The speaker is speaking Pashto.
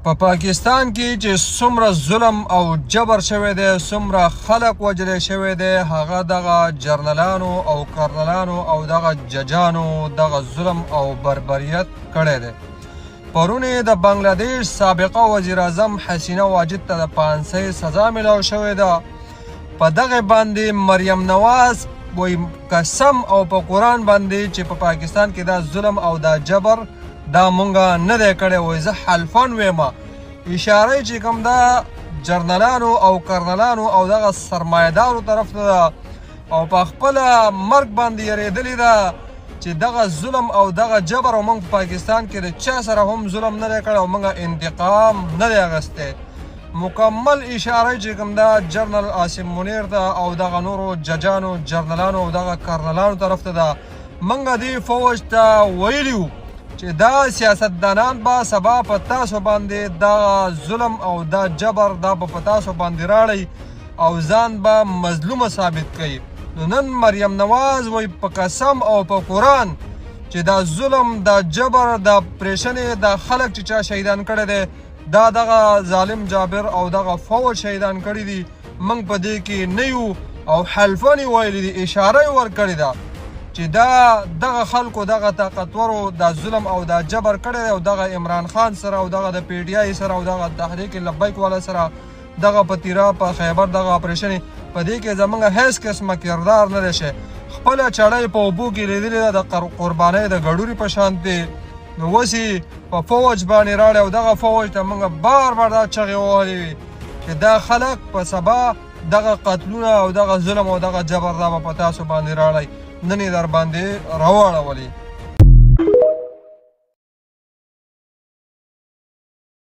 په پاکستان کې چې څومره ظلم او جبر شوی دی، څومره خلک وژلی شوی دی، هغه دغه جرنلانو او کرنلانو او دغه ججانو دغه ظلم او بربریت کړی دی. پرون د بنګلادیش سابقه وزیر اعظم حسینه واجد ته د پانسۍ سزا میلاو شوې ده. په دغه باندې مریم نواز وایي قسم او په قرآن باندې چې په پاکستان کې دا ظلم او دا جبر دا مونږه نه دی کړی. وایي زه حلفان ویم اشاره چې کوم دا جرنلانو او کرنلانو او دغه سرمایهدارو طرف ته ده او په خپله مرګ باندې یریدلې ده چې دغه ظلم او دغه جبر او موږ په پاکستان کې د چا سره هم ظلم نه دی کړی او موږ انتقام نه دی اخیستی. مکمل اشاره چې کوم دا جنرال عاصم منیر ته او دغه نورو ججانو جرنلانو او دغه کرنلانو طرف ته ده. موږ دې فوج ته ویلي وو چې دا سیاستدانان به سبا په تاسو باندې دا ظلم او دا جبر دا به په تاسو باندې راړی او ځان به مظلومه ثابت کوي. نو نن مریم نواز وایي په قسم او په قرآن چې دا ظلم دا جبر دا پریشنې دا خلک چې چا شهیدان کړی دی دا دغه ظالم جابر او دغه فوج شهیدان کړي دي. موږ په دې کې نه یو او حلفان یې ویلي دي، اشاره یې ورکړې ده چې دا دغه خلکو دغه طاقتورو دا ظلم او دا جبر کړی دی او دغه عمران خان سره او دغه د پی ډي آی سره او دغه تحریک لبیک والا سره دغه په تیرا په خیبر دغه اپریشن په دې کې زمونږ هیڅ قسمه کردار نه دی شی. خپله چړۍ په اوبو کې لیدلې ده د قربانۍ د ګډوري په شان دی. نو اوس یې په فوج باندې راړی او دغه فوج ته موږ بار بار دا چغې وهلې وي چې دا خلک په سبا دغه قتلونه او دغه ظلم او دغه جبر دا به په تاسو باندې راړی، نن یې در باندې راواړولې.